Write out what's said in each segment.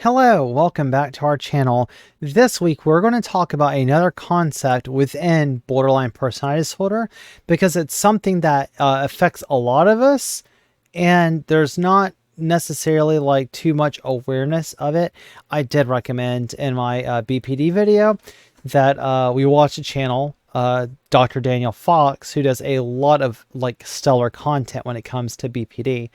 Hello, welcome back to our channel. This week we're going to talk about another concept within borderline personality disorder because it's something that affects a lot of us and there's not necessarily like too much awareness of it. I did recommend in my BPD video that we watch a channel, Dr. Daniel Fox, who does a lot of like stellar content when it comes to BPD.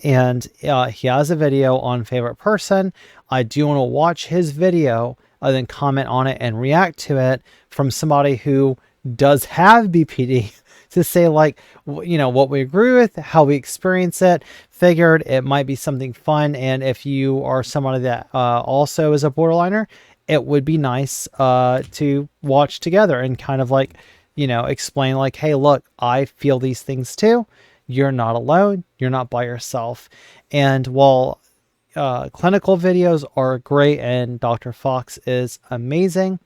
And he has a video on favorite person. I do want to watch his video and then comment on it and react to it from somebody who does have BPD to say like, you know, what we agree with, how we experience it. Figured it might be something fun. And if you are somebody that also is a borderliner, it would be nice to watch together and kind of like, you know, explain like, hey, look, I feel these things too. You're not alone. You're not by yourself. And while clinical videos are great and Dr. Fox is amazing,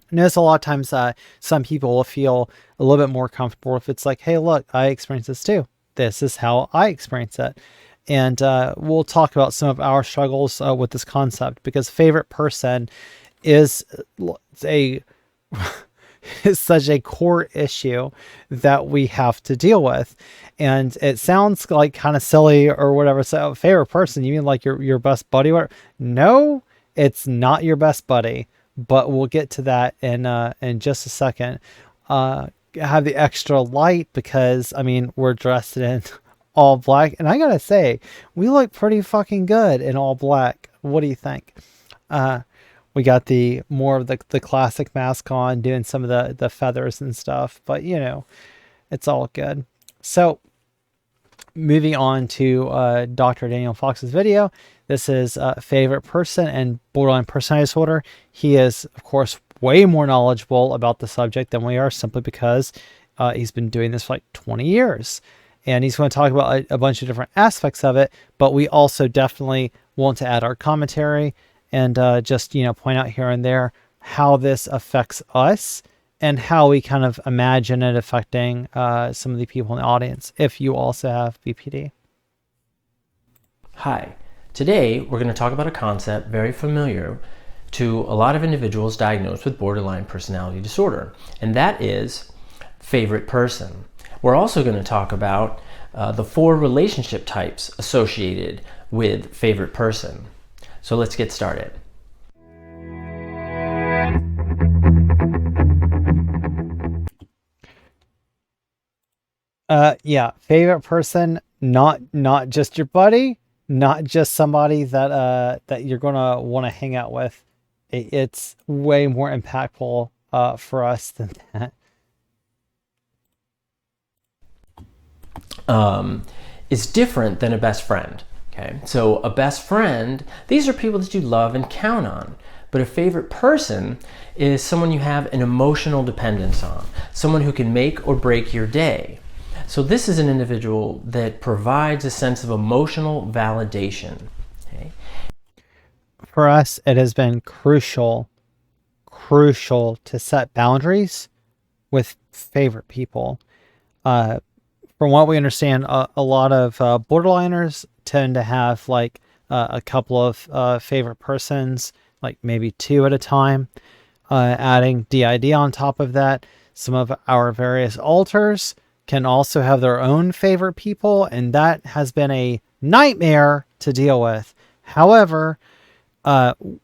I notice a lot of times some people will feel a little bit more comfortable if it's like, hey, look, I experience this too. This is how I experience it. And we'll talk about some of our struggles with this concept because favorite person is is such a core issue that we have to deal with. And it sounds like kind of silly or whatever. So favorite person, you mean like your best buddy? No, it's not your best buddy, but we'll get to that in just a second. Have the extra light because I mean, we're dressed in all black. And I gotta say, we look pretty fucking good in all black. What do you think? We got the more of the classic mask on, doing some of the feathers and stuff, but you know, it's all good. So moving on to Dr. Daniel Fox's video. This is favorite person and borderline personality disorder. He is, of course, way more knowledgeable about the subject than we are simply because he's been doing this for like 20 years. And he's going to talk about a bunch of different aspects of it, but we also definitely want to add our commentary and just, you know, point out here and there how this affects us and how we kind of imagine it affecting some of the people in the audience if you also have BPD. Hi, today we're going to talk about a concept very familiar to a lot of individuals diagnosed with borderline personality disorder, and that is favorite person. We're also going to talk about the 4 relationship types associated with favorite person. So let's get started. Yeah, favorite person, not just your buddy, not just somebody that that you're gonna want to hang out with. It's way more impactful for us than that. Is different than a best friend. Okay, so a best friend, these are people that you love and count on. But a favorite person is someone you have an emotional dependence on, someone who can make or break your day. So this is an individual that provides a sense of emotional validation. Okay? For us, it has been crucial to set boundaries with favorite people. From what we understand, a lot of borderliners tend to have like a couple of favorite persons, like maybe 2 at a time. Adding DID on top of that, some of our various alters can also have their own favorite people, and that has been a nightmare to deal with. However,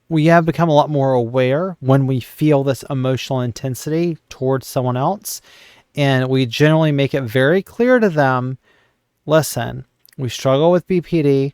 we have become a lot more aware when we feel this emotional intensity towards someone else. And we generally make it very clear to them, listen, we struggle with BPD.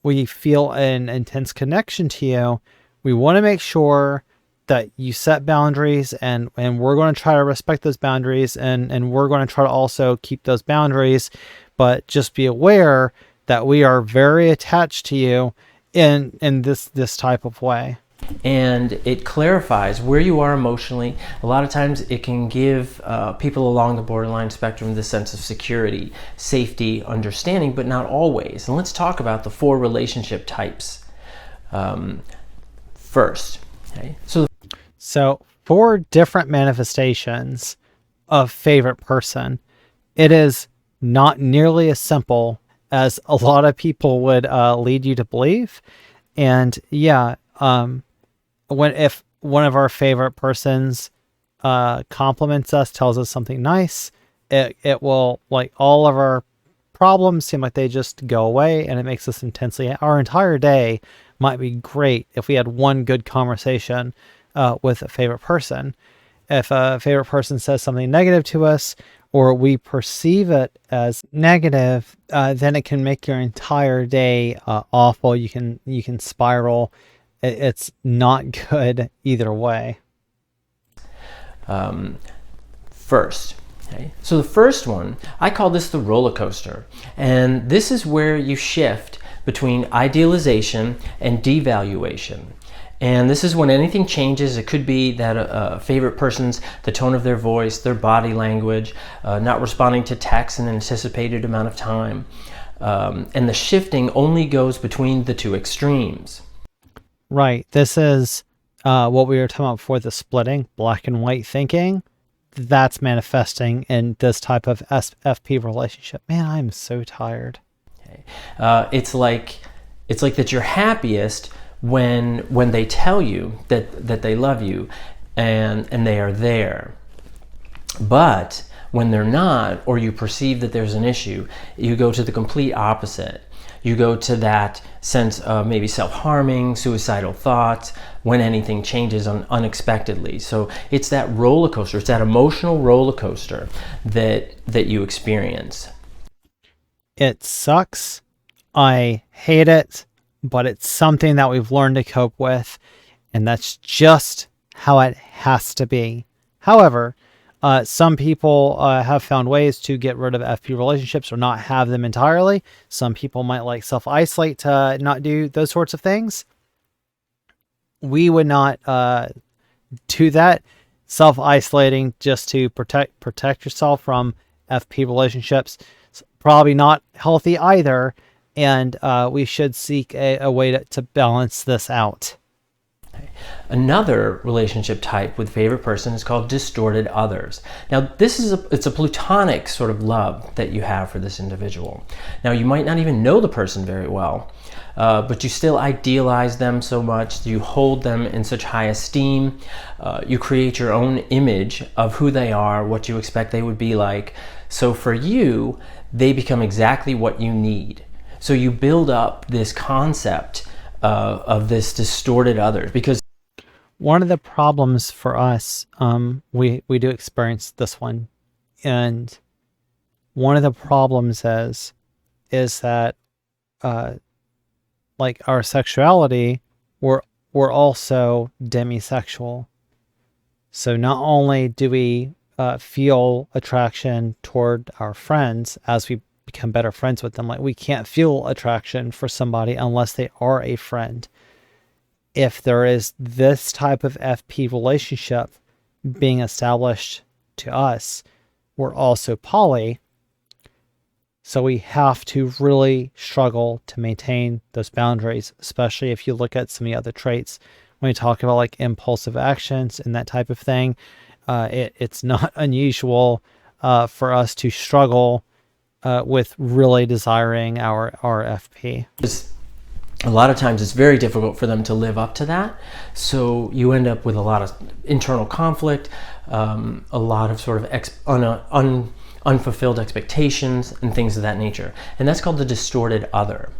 We feel an intense connection to you. We want to make sure that you set boundaries and we're going to try to respect those boundaries and we're going to try to also keep those boundaries. But just be aware that we are very attached to you in this type of way. And it clarifies where you are emotionally. A lot of times it can give people along the borderline spectrum this sense of security, safety, understanding, but not always. And let's talk about the 4 relationship types first. Okay? So 4 different manifestations of favorite person. It is not nearly as simple as a lot of people would lead you to believe. And yeah, if one of our favorite persons compliments us, tells us something nice, it will, like, all of our problems seem like they just go away, and it makes us intensely, our entire day might be great if we had one good conversation with a favorite person. If a favorite person says something negative to us, or we perceive it as negative, then it can make your entire day awful. You can spiral. It's not good either way. First. Okay. So the first one, I call this the roller coaster. And this is where you shift between idealization and devaluation. And this is when anything changes. It could be that a favorite person's, the tone of their voice, their body language, not responding to texts in an anticipated amount of time. And the shifting only goes between the two extremes. Right. This is what we were talking about before, the splitting, black and white thinking. That's manifesting in this type of FP relationship. Man, I'm so tired. Okay. It's like that you're happiest when they tell you that they love you and they are there. But when they're not, or you perceive that there's an issue, you go to the complete opposite. You go to that sense of maybe self-harming, suicidal thoughts, when anything changes unexpectedly. So it's that roller coaster, it's that emotional roller coaster that you experience. It sucks. I hate it, but it's something that we've learned to cope with, and that's just how it has to be. However, some people have found ways to get rid of FP relationships or not have them entirely. Some people might like self-isolate to not do those sorts of things. We would not do that. Self-isolating just to protect yourself from FP relationships, it's probably not healthy either. And we should seek a way to balance this out. Another relationship type with favorite person is called distorted others. Now this is it's a platonic sort of love that you have for this individual. Now you might not even know the person very well, but you still idealize them so much, you hold them in such high esteem, you create your own image of who they are, what you expect they would be like. So for you, they become exactly what you need. So you build up this concept of this distorted others, because one of the problems for us, we do experience this one, and one of the problems is that like our sexuality, we're also demisexual. So not only do we feel attraction toward our friends as we become better friends with them, like we can't feel attraction for somebody unless they are a friend. If there is this type of FP relationship being established to us, we're also poly. So we have to really struggle to maintain those boundaries, especially if you look at some of the other traits. When we talk about like impulsive actions and that type of thing, it's not unusual for us to struggle with really desiring our FP. A lot of times it's very difficult for them to live up to that. So you end up with a lot of internal conflict, a lot of sort of unfulfilled expectations and things of that nature. And that's called the distorted other.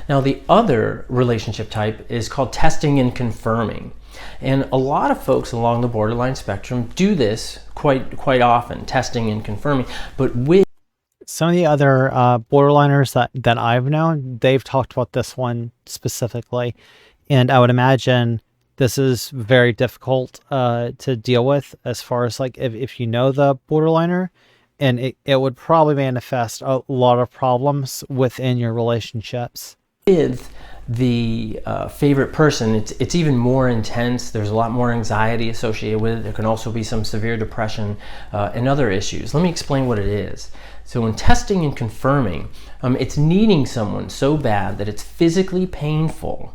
Now the other relationship type is called testing and confirming. And a lot of folks along the borderline spectrum do this quite often, testing and confirming, but with some of the other borderliners that I've known, they've talked about this one specifically. And I would imagine this is very difficult to deal with as far as like if you know the borderliner, and it would probably manifest a lot of problems within your relationships. With the favorite person, it's even more intense. There's a lot more anxiety associated with it. There can also be some severe depression and other issues. Let me explain what it is. So in testing and confirming, it's needing someone so bad that it's physically painful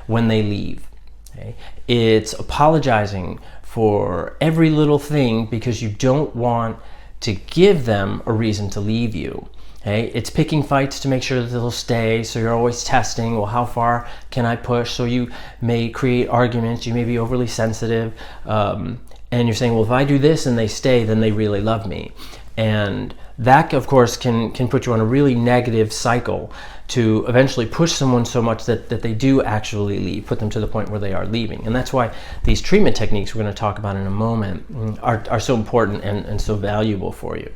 when they leave. Okay? It's apologizing for every little thing because you don't want to give them a reason to leave you. Okay, it's picking fights to make sure that they'll stay, so you're always testing, well, how far can I push? So you may create arguments, you may be overly sensitive, and you're saying, well, if I do this and they stay, then they really love me. And that, of course, can put you on a really negative cycle to eventually push someone so much that they do actually leave, put them to the point where they are leaving. And that's why these treatment techniques we're going to talk about in a moment are so important and so valuable for you.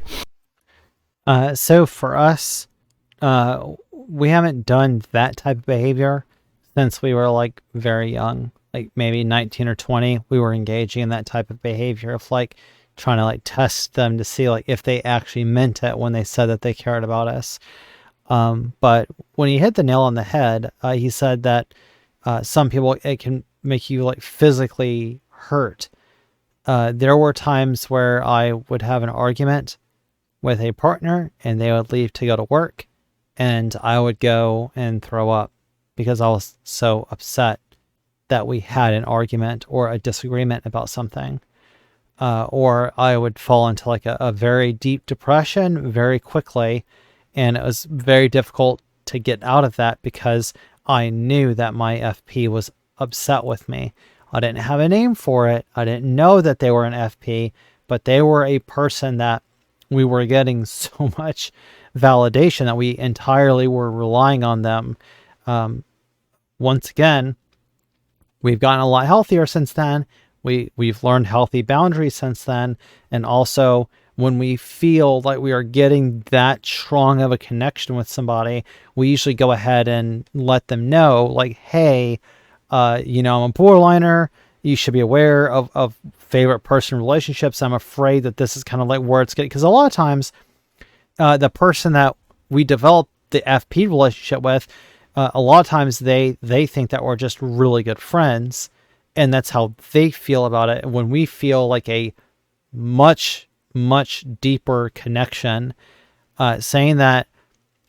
So for us, we haven't done that type of behavior since we were like very young, like maybe 19 or 20. We were engaging in that type of behavior of like trying to like test them to see like if they actually meant it when they said that they cared about us. But when he hit the nail on the head, he said that some people, it can make you like physically hurt. There were times where I would have an argument with a partner and they would leave to go to work and I would go and throw up because I was so upset that we had an argument or a disagreement about something. Or I would fall into like a very deep depression very quickly. And it was very difficult to get out of that because I knew that my FP was upset with me. I didn't have a name for it. I didn't know that they were an FP, but they were a person that we were getting so much validation that we entirely were relying on them. Once again, we've gotten a lot healthier since then. We've learned healthy boundaries since then. And also, when we feel like we are getting that strong of a connection with somebody, we usually go ahead and let them know, like, hey, I'm a borderliner. You should be aware of favorite person relationships. I'm afraid that this is kind of like where it's getting, because a lot of times the person that we develop the FP relationship with, a lot of times they think that we're just really good friends, and that's how they feel about it. When we feel like a much, much deeper connection, saying that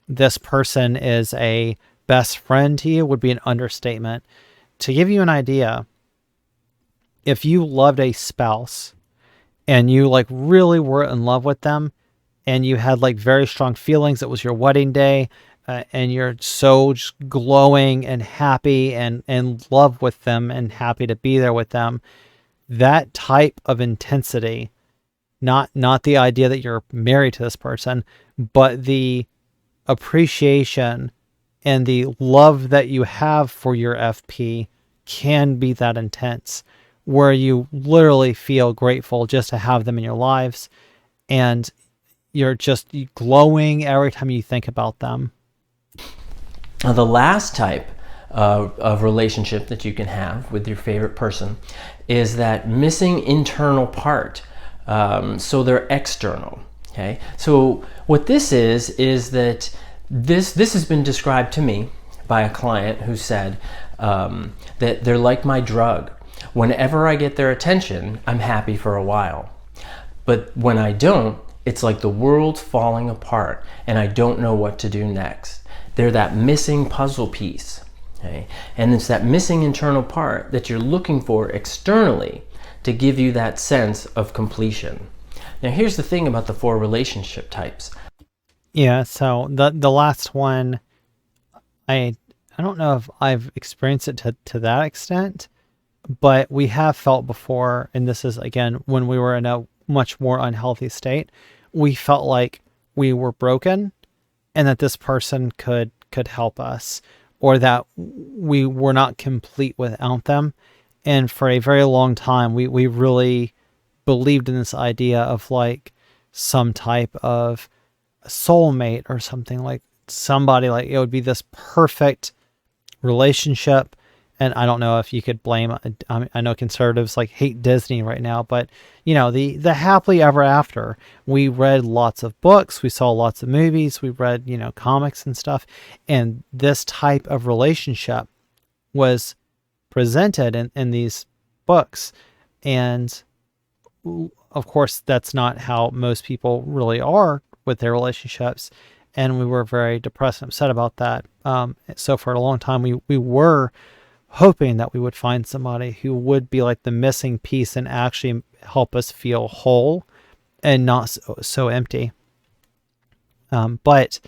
this person is a best friend to you would be an understatement. To give you an idea, if you loved a spouse and you like really were in love with them and you had like very strong feelings, it was your wedding day, and you're so just glowing and happy and in love with them and happy to be there with them, that type of intensity, not the idea that you're married to this person, but the appreciation and the love that you have for your FP can be that intense, where you literally feel grateful just to have them in your lives, and you're just glowing every time you think about them. Now, the last type of relationship that you can have with your favorite person is that missing internal part. So they're external. Okay. So what this is that this has been described to me by a client who said that they're like my drug. Whenever I get their attention, I'm happy for a while. But when I don't, it's like the world's falling apart and I don't know what to do next. They're that missing puzzle piece. Okay? And it's that missing internal part that you're looking for externally to give you that sense of completion. Now, here's the thing about the 4 relationship types. Yeah, so the last one, I don't know if I've experienced it to that extent, but we have felt before, and this is again when we were in a much more unhealthy state, we felt like we were broken and that this person could help us, or that we were not complete without them. And for a very long time, we really believed in this idea of like some type of soulmate or something, like somebody, like it would be this perfect relationship. And I don't know if you could blame, I know conservatives like hate Disney right now, but the happily ever after. We read lots of books, we saw lots of movies, we read, comics and stuff. And this type of relationship was presented in these books. And of course, that's not how most people really are with their relationships. And we were very depressed and upset about that. So for a long time, we were hoping that we would find somebody who would be like the missing piece and actually help us feel whole and not so empty. But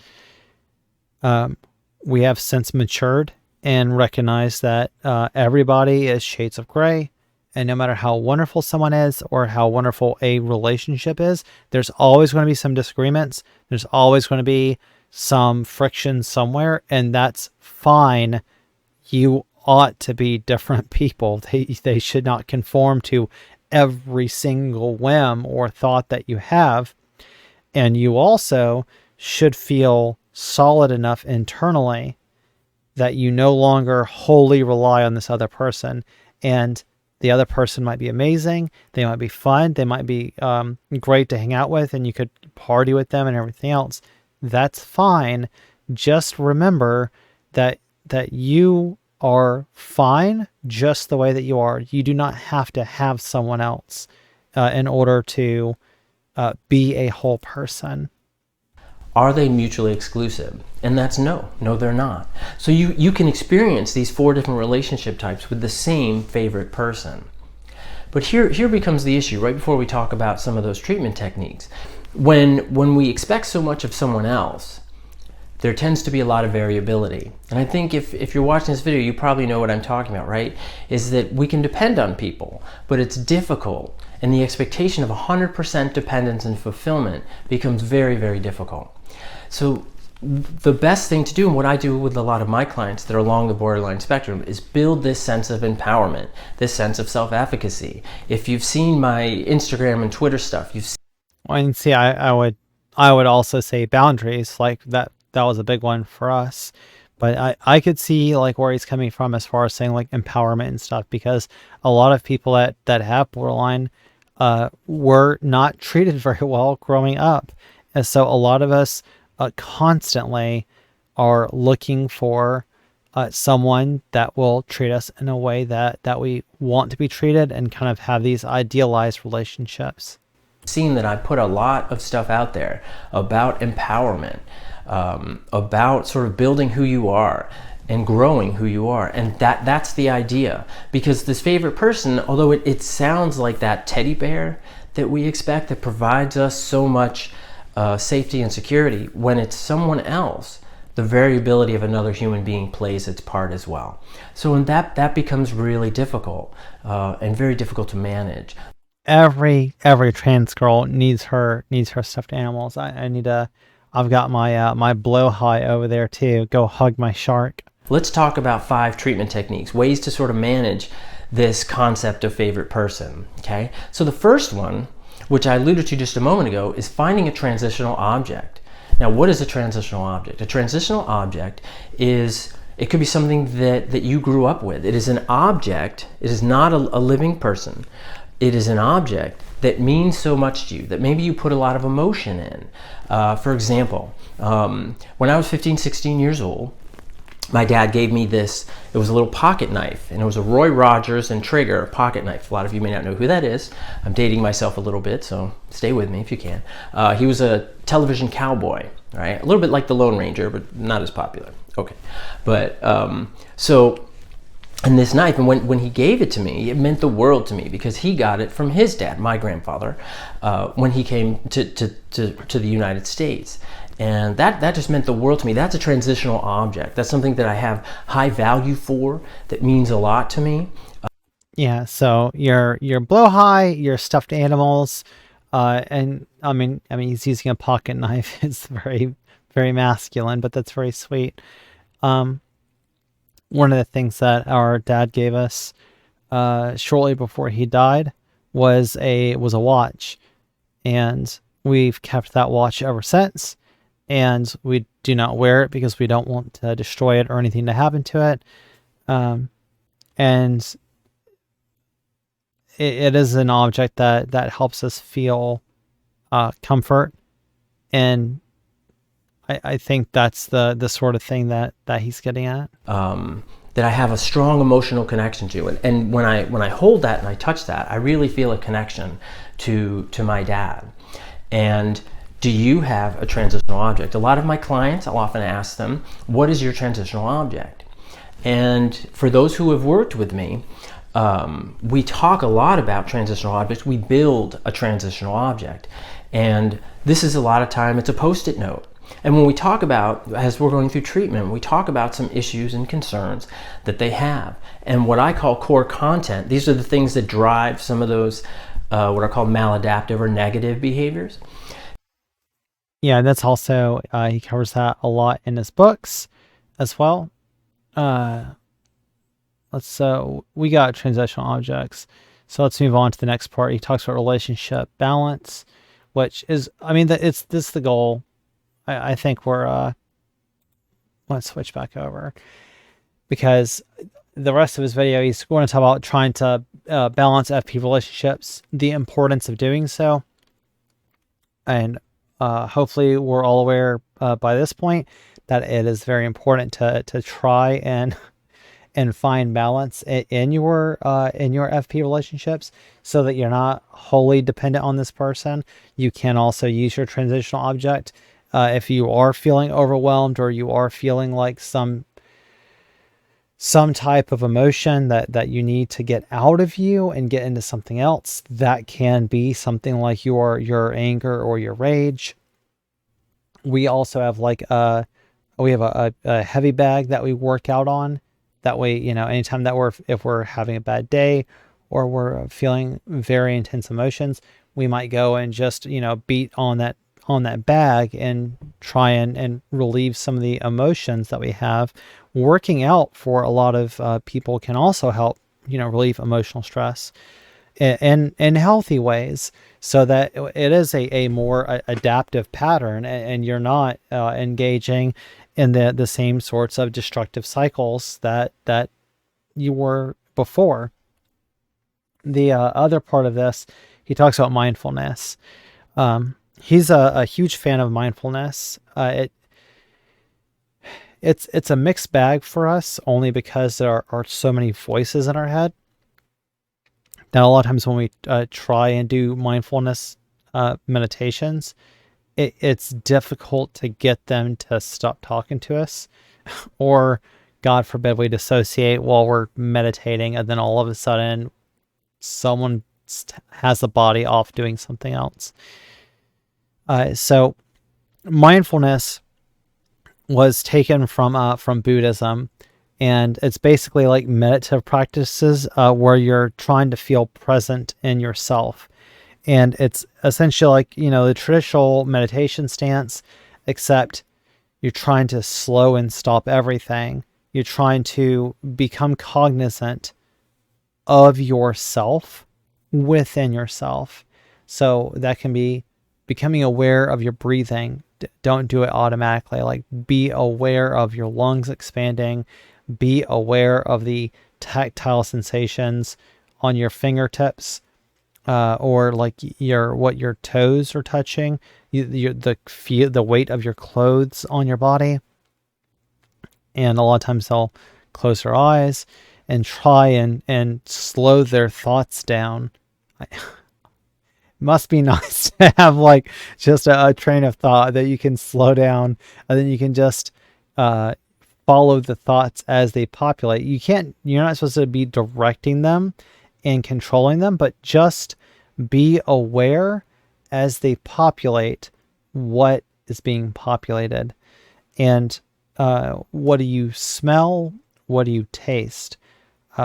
we have since matured and recognized that everybody is shades of gray. And no matter how wonderful someone is or how wonderful a relationship is, there's always going to be some disagreements. There's always going to be some friction somewhere, and that's fine. You ought to be different people. They should not conform to every single whim or thought that you have. And you also should feel solid enough internally that you no longer wholly rely on this other person. And the other person might be amazing. They might be fun. They might be great to hang out with, and you could party with them and everything else. That's fine. Just remember that you are fine just the way that you are. You do not have to have someone else in order to be a whole person. Are they mutually exclusive? And that's no, they're not. So you can experience these 4 different relationship types with the same favorite person. But here becomes the issue, right before we talk about some of those treatment techniques. When we expect so much of someone else, there tends to be a lot of variability. And I think if you're watching this video, you probably know what I'm talking about, right? Is that we can depend on people, but it's difficult. And the expectation of 100% dependence and fulfillment becomes very, very difficult. So the best thing to do, and what I do with a lot of my clients that are along the borderline spectrum, is build this sense of empowerment, this sense of self-efficacy. If you've seen my Instagram and Twitter stuff, you've seen... Well, and see, I would also say boundaries. Like that was a big one for us. But I could see like where he's coming from as far as saying like empowerment and stuff, because a lot of people that have borderline were not treated very well growing up. And so a lot of us constantly are looking for someone that will treat us in a way that we want to be treated, and kind of have these idealized relationships. Seen that I put a lot of stuff out there about empowerment, about sort of building who you are and growing who you are. And that's the idea. Because this favorite person, although it sounds like that teddy bear that we expect that provides us so much safety and security, when it's someone else, the variability of another human being plays its part as well. So when that becomes really difficult and very difficult to manage. Every trans girl needs her stuffed animals. I've got my blowhigh over there too. Go hug my shark. Let's talk about 5 treatment techniques, ways to sort of manage this concept of favorite person. Okay, so the first one, which I alluded to just a moment ago, is finding a transitional object. Now, what is a transitional object? A transitional object it could be something that you grew up with. It is an object. It is not a living person. It is an object that means so much to you, that maybe you put a lot of emotion in. For example, when I was 15, 16 years old, my dad gave me this. It was a little pocket knife, and it was a Roy Rogers and Traeger pocket knife. A lot of you may not know who that is. I'm dating myself a little bit, so stay with me if you can. He was a television cowboy, right? A little bit like the Lone Ranger, but not as popular. Okay, but and this knife, and when he gave it to me, it meant the world to me, because he got it from his dad, my grandfather, when he came to the United States. And that just meant the world to me. That's a transitional object. That's something that I have high value for, that means a lot to me. Yeah, so your blowhigh, your stuffed animals, and I mean he's using a pocket knife. It's very, very masculine, but that's very sweet. One of the things that our dad gave us shortly before he died was a watch, and we've kept that watch ever since. And we do not wear it because we don't want to destroy it or anything to happen to it. And it is an object that helps us feel comfort. And I think that's the sort of thing that he's getting at. That I have a strong emotional connection to. And when I hold that and I touch that, I really feel a connection to my dad. And do you have a transitional object? A lot of my clients, I'll often ask them, what is your transitional object? And for those who have worked with me, we talk a lot about transitional objects. We build a transitional object. And this is a lot of time, it's a Post-it note. And when we talk about, as we're going through treatment, we talk about some issues and concerns that they have. And what I call core content, these are the things that drive some of those, what are called maladaptive or negative behaviors. Yeah, that's also, he covers that a lot in his books as well. We got transitional objects. So let's move on to the next part. He talks about relationship balance, which is, I mean, this is the goal. I think let's switch back over, because the rest of his video, he's going to talk about trying to balance FP relationships, the importance of doing so. And hopefully we're all aware by this point that it is very important to try and find balance in your FP relationships, so that you're not wholly dependent on this person. You can also use your transitional object if you are feeling overwhelmed, or you are feeling like some type of emotion that you need to get out of you and get into something else. That can be something like your anger or your rage. We also have a heavy bag that we work out on. That way, anytime that if we're having a bad day or we're feeling very intense emotions, we might go and just, beat on that bag and try and relieve some of the emotions that we have. Working out for a lot of people can also help, relieve emotional stress in healthy ways, so that it is a more adaptive pattern, and you're not engaging in the same sorts of destructive cycles that you were before. The other part of this, he talks about mindfulness. He's a huge fan of mindfulness. It's a mixed bag for us, only because there are so many voices in our head. Now, a lot of times when we try and do mindfulness meditations, it's difficult to get them to stop talking to us, or God forbid we dissociate while we're meditating, and then all of a sudden someone has the body off doing something else. So mindfulness was taken from Buddhism, and it's basically like meditative practices where you're trying to feel present in yourself. And it's essentially like, the traditional meditation stance, except you're trying to slow and stop everything. You're trying to become cognizant of yourself within yourself. So that can be becoming aware of your breathing. Don't do it automatically. Like, be aware of your lungs expanding. Be aware of the tactile sensations on your fingertips, or like what your toes are touching. The weight of your clothes on your body. And a lot of times they'll close their eyes and try and slow their thoughts down. Must be nice to have like just a train of thought that you can slow down, and then you can just follow the thoughts as they populate. You're not supposed to be directing them and controlling them, but just be aware as they populate what is being populated. And what do you smell? What do you taste?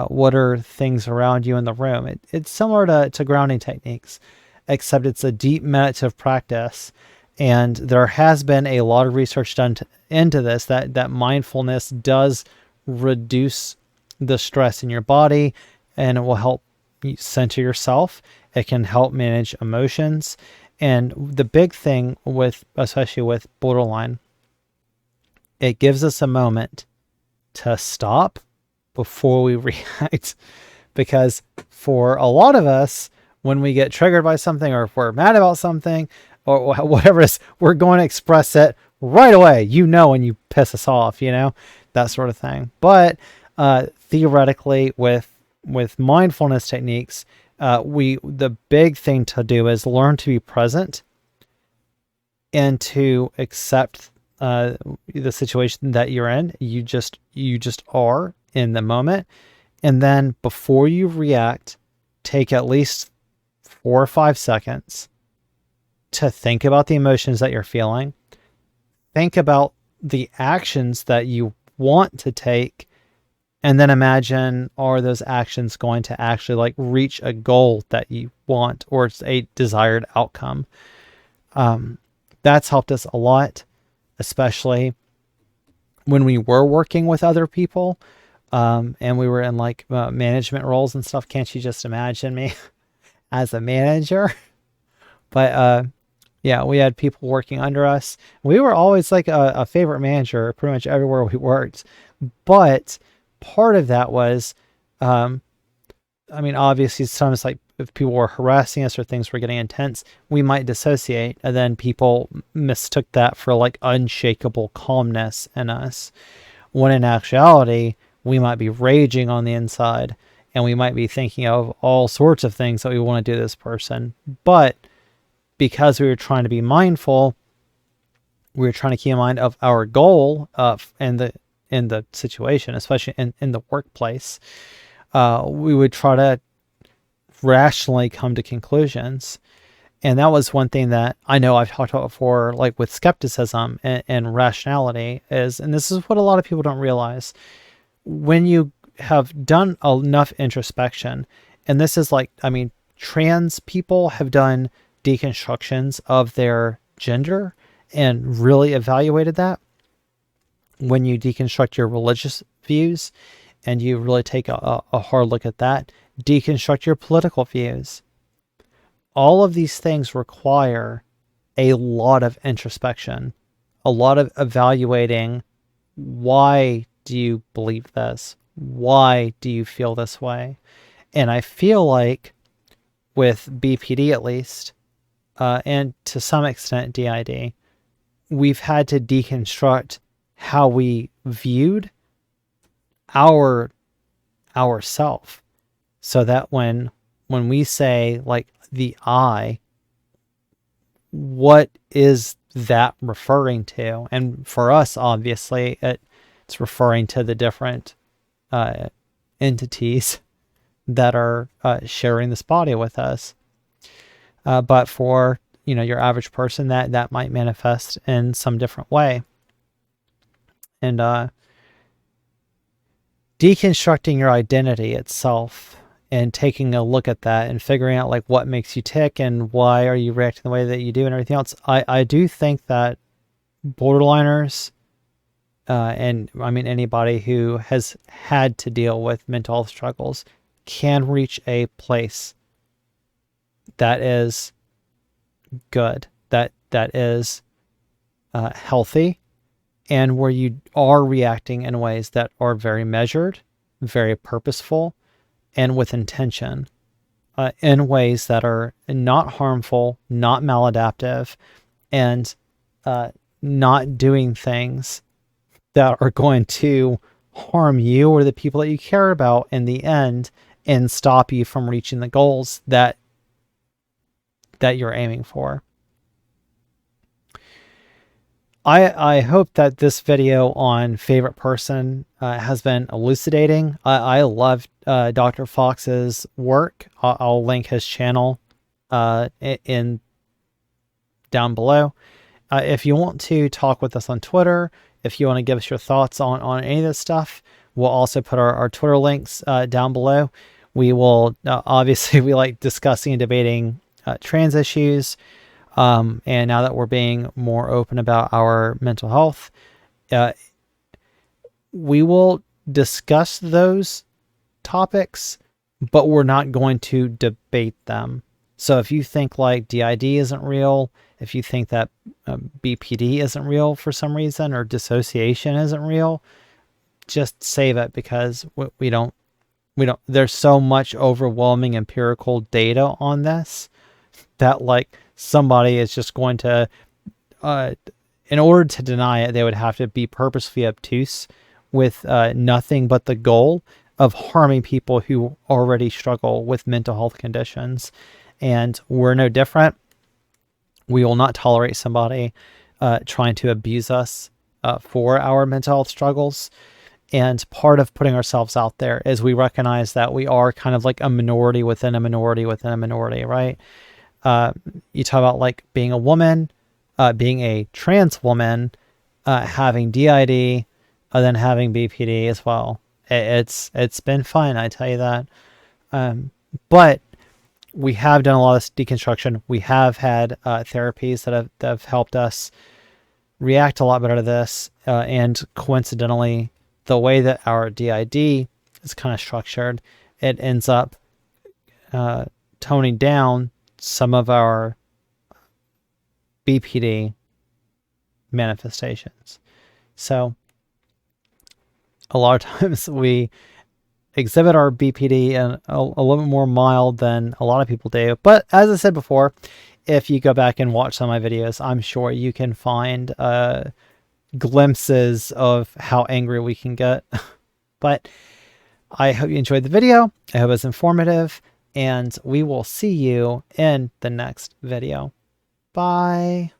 What are things around you in the room? It's similar to grounding techniques, except it's a deep meditative practice. And there has been a lot of research done into this, that mindfulness does reduce the stress in your body, and it will help you center yourself. It can help manage emotions. And the big thing especially with borderline, it gives us a moment to stop before we react. Because for a lot of us, when we get triggered by something, or if we're mad about something, or whatever it is, we're going to express it right away, when you piss us off, that sort of thing. But theoretically, with mindfulness techniques, the big thing to do is learn to be present and to accept the situation that you're in. You just are in the moment. And then before you react, take at least 4 or 5 seconds to think about the emotions that you're feeling. think about the actions that you want to take, and then imagine, are those actions going to actually like reach a goal that you want, or it's a desired outcome? That's helped us a lot, especially when we were working with other people, and we were in like management roles and stuff. Can't you just imagine me as a manager? But yeah, we had people working under us. We were always like a favorite manager pretty much everywhere we worked. But part of that was, I mean, obviously, sometimes like if people were harassing us or things were getting intense, we might dissociate, and then people mistook that for like unshakable calmness in us. When in actuality, we might be raging on the inside, and we might be thinking of all sorts of things that we want to do to this person. But because we were trying to be mindful, we were trying to keep in mind of our goal in the situation, especially in the workplace. We would try to rationally come to conclusions. And that was one thing that I know I've talked about before, like with skepticism and rationality is, and this is what a lot of people don't realize, when you have done enough introspection, and this is like, I mean, trans people have done deconstructions of their gender and really evaluated that. When you deconstruct your religious views and you really take a hard look at that, deconstruct your political views. All of these things require a lot of introspection, a lot of evaluating. Why do you believe this? Why do you feel this way? And I feel like with BPD at least, and to some extent DID, we've had to deconstruct how we viewed ourself, so that when we say like the I, what is that referring to? And for us, obviously, it's referring to the different entities that are sharing this body with us. But for your average person, that might manifest in some different way. And deconstructing your identity itself and taking a look at that and figuring out like what makes you tick and why are you reacting the way that you do and everything else. I do think that borderliners, and I mean anybody who has had to deal with mental health struggles, can reach a place that is good, that is healthy, and where you are reacting in ways that are very measured, very purposeful, and with intention, in ways that are not harmful, not maladaptive, and not doing things that are going to harm you or the people that you care about in the end and stop you from reaching the goals that you're aiming for. I hope that this video on favorite person has been elucidating. I love Dr. Fox's work. I'll link his channel in down below. If you want to talk with us on Twitter, if you want to give us your thoughts on any of this stuff, we'll also put our Twitter links down below. We will obviously, we like discussing and debating trans issues. And now that we're being more open about our mental health, we will discuss those topics, but we're not going to debate them. So if you think like DID isn't real, if you think that BPD isn't real for some reason, or dissociation isn't real, just save it, because we don't, there's so much overwhelming empirical data on this that like somebody is just going to, in order to deny it, they would have to be purposefully obtuse with nothing but the goal of harming people who already struggle with mental health conditions. And we're no different. We will not tolerate somebody trying to abuse us for our mental health struggles. And part of putting ourselves out there is we recognize that we are kind of like a minority within a minority within a minority, right? You talk about like being a woman, being a trans woman, having DID, and then having BPD as well. It's been fun, I tell you that. But we have done a lot of deconstruction. We have had therapies that have helped us react a lot better to this. And coincidentally, the way that our DID is kind of structured, it ends up toning down some of our BPD manifestations. So a lot of times we exhibit our BPD in a little bit more mild than a lot of people do. But as I said before, if you go back and watch some of my videos, I'm sure you can find glimpses of how angry we can get. But I hope you enjoyed the video. I hope it's informative, and we will see you in the next video. Bye.